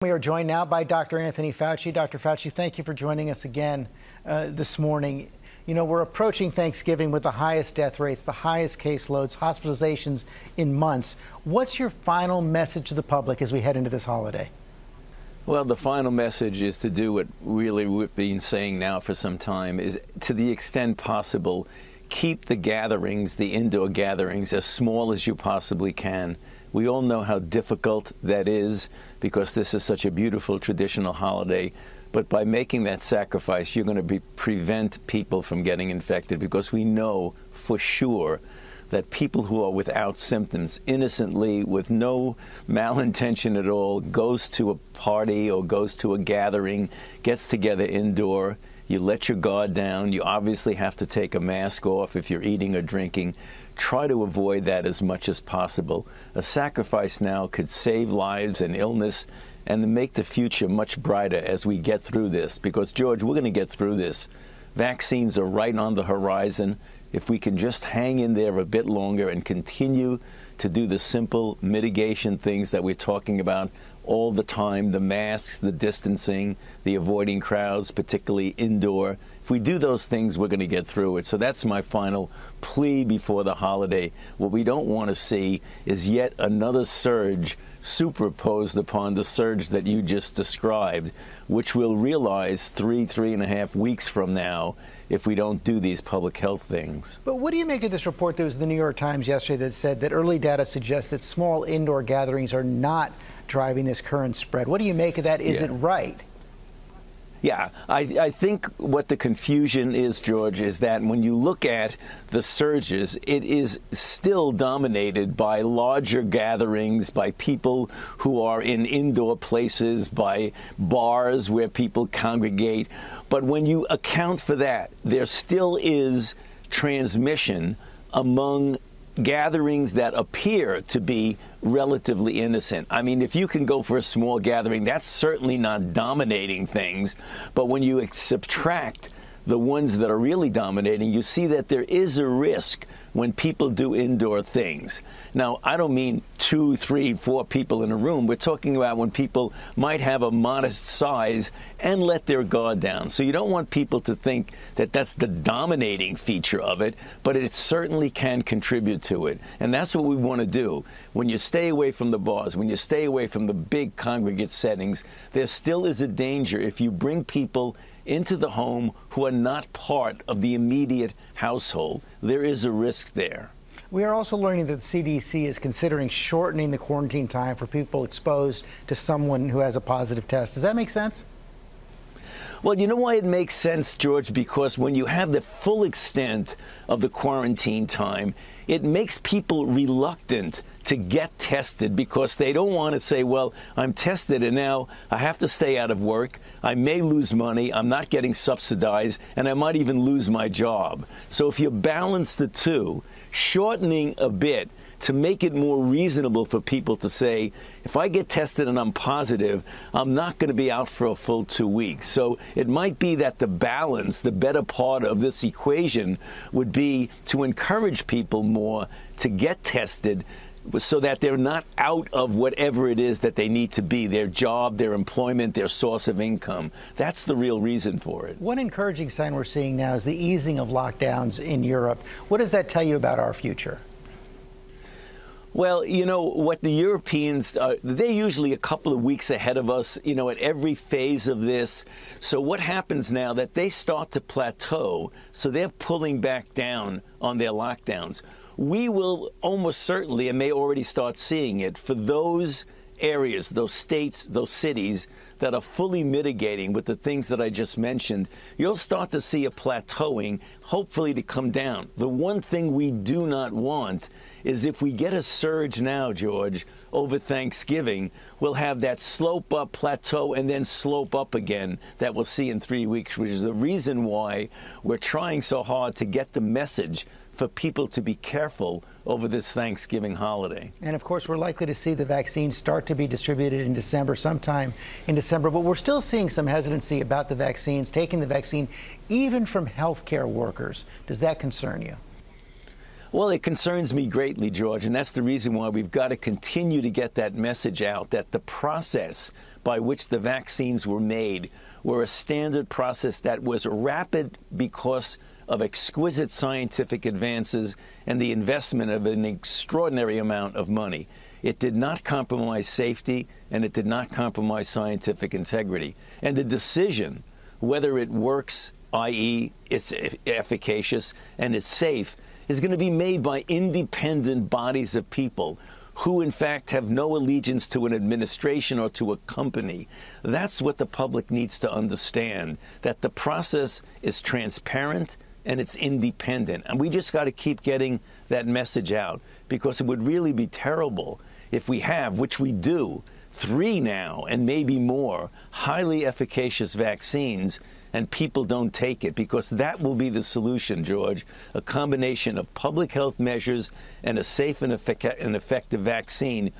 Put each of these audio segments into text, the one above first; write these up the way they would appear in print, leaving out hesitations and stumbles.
We are joined now by Dr. Anthony Fauci. Dr. Fauci, thank you for joining us again this morning. You know, we're approaching Thanksgiving with the highest death rates, the highest caseloads, hospitalizations in months. What's your final message to the public as we head into this holiday? Well, the final message is to do what really we've been saying now for some time, is to the extent possible, keep the gatherings, the indoor gatherings, as small as you possibly can. We all know how difficult that is because this is such a beautiful traditional holiday. But by making that sacrifice, you're going to prevent people from getting infected, because we know for sure that people who are without symptoms, innocently, with no malintention at all, goes to a party or goes to a gathering, gets together indoor, you let your guard down, you obviously have to take a mask off if you're eating or drinking. Try to avoid that as much as possible. A sacrifice now could save lives and illness and make the future much brighter as we get through this. Because, George, we're going to get through this. Vaccines are right on the horizon. If we can just hang in there a bit longer and continue to do the simple mitigation things that we're talking about all the time, the masks, the distancing, the avoiding crowds, particularly indoor. If we do those things, we're going to get through it. So that's my final plea before the holiday. What we don't want to see is yet another surge superimposed upon the surge that you just described, which we'll realize 3.5 weeks from now if we don't do these public health things. But what do you make of this report? There was the New York Times yesterday that said that early data suggests that small indoor gatherings are not driving this current spread. What do you make of that? Is it right? Yeah, I think what the confusion is, George, is that when you look at the surges, it is still dominated by larger gatherings, by people who are in indoor places, by bars where people congregate. But when you account for that, there still is transmission among gatherings that appear to be relatively innocent. I mean, if you can go for a small gathering, that's certainly not dominating things. But when you subtract the ones that are really dominating, you see that there is a risk when people do indoor things. Now, I don't mean 2, 3, 4 people in a room. We're talking about when people might have a modest size and let their guard down. So you don't want people to think that that's the dominating feature of it, but it certainly can contribute to it. And that's what we want to do. When you stay away from the bars, when you stay away from the big congregate settings, there still is a danger if you bring people into the home who are not part of the immediate household. There is a risk there. We are also learning that the CDC is considering shortening the quarantine time for people exposed to someone who has a positive test. Does that make sense? Well, you know why it makes sense, George? Because when you have the full extent of the quarantine time, it makes people reluctant to get tested because they don't want to say, well, I'm tested and now I have to stay out of work. I may lose money. I'm not getting subsidized, and I might even lose my job. So if you balance the two, shortening a bit to make it more reasonable for people to say, if I get tested and I'm positive, I'm not going to be out for a full 2 weeks. So it might be that the balance, the better part of this equation would be to encourage people more to get tested so that they're not out of whatever it is that they need to be, their job, their employment, their source of income. That's the real reason for it. One encouraging sign we're seeing now is the easing of lockdowns in Europe. What does that tell you about our future? Well, you know, what the Europeans, they're usually a couple of weeks ahead of us, you know, at every phase of this. So what happens now that they start to plateau, so they're pulling back down on their lockdowns. We will almost certainly, and may already start seeing it, for those areas, those states, those cities that are fully mitigating with the things that I just mentioned, you'll start to see a plateauing, hopefully to come down. The one thing we do not want is if we get a surge now, George, over Thanksgiving, we'll have that slope up, plateau, and then slope up again that we'll see in 3 weeks, which is the reason why we're trying so hard to get the message for people to be careful over this Thanksgiving holiday. And of course, we're likely to see the vaccine start to be distributed in December, sometime in December, but we're still seeing some hesitancy about the vaccines, taking the vaccine, even from healthcare workers. Does that concern you? Well, it concerns me greatly, George, and that's the reason why we've got to continue to get that message out, that the process by which the vaccines were made were a standard process that was rapid because of exquisite scientific advances and the investment of an extraordinary amount of money. It did not compromise safety, and it did not compromise scientific integrity. And the decision whether it works, i.e., it's efficacious and it's safe, is going to be made by independent bodies of people who, in fact, have no allegiance to an administration or to a company. That's what the public needs to understand, that the process is transparent and it's independent. And we just got to keep getting that message out, because it would really be terrible if we have, which we do, 3 now and maybe more highly efficacious vaccines, and people don't take it, because that will be the solution, George, a combination of public health measures and a safe and effective vaccine.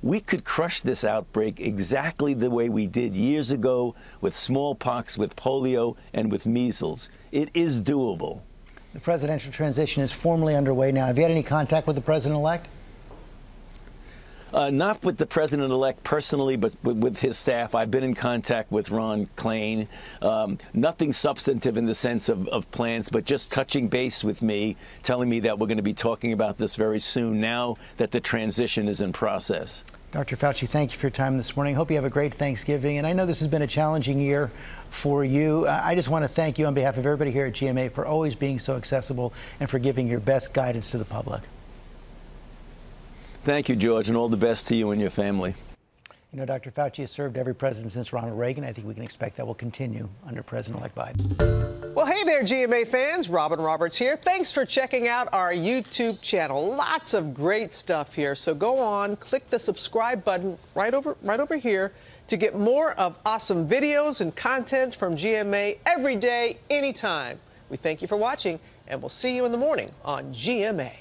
We could crush this outbreak exactly the way we did years ago with smallpox, with polio, and with measles. It is doable. The presidential transition is formally underway now. Have you had any contact with the president-elect? Not with the president-elect personally, but with his staff. I've been in contact with Ron Klain. Nothing substantive in the sense of plans, but just touching base with me, telling me that we're going to be talking about this very soon now that the transition is in process. Dr. Fauci, thank you for your time this morning. Hope you have a great Thanksgiving. And I know this has been a challenging year for you. I just want to thank you on behalf of everybody here at GMA for always being so accessible and for giving your best guidance to the public. Thank you, George, and all the best to you and your family. You know, Dr. Fauci has served every president since Ronald Reagan. I think we can expect that will continue under President-elect Biden. Well, hey there, GMA fans. Robin Roberts here. Thanks for checking out our YouTube channel. Lots of great stuff here. So go on, click the subscribe button right over here to get more of awesome videos and content from GMA every day, anytime. We thank you for watching, and we'll see you in the morning on GMA.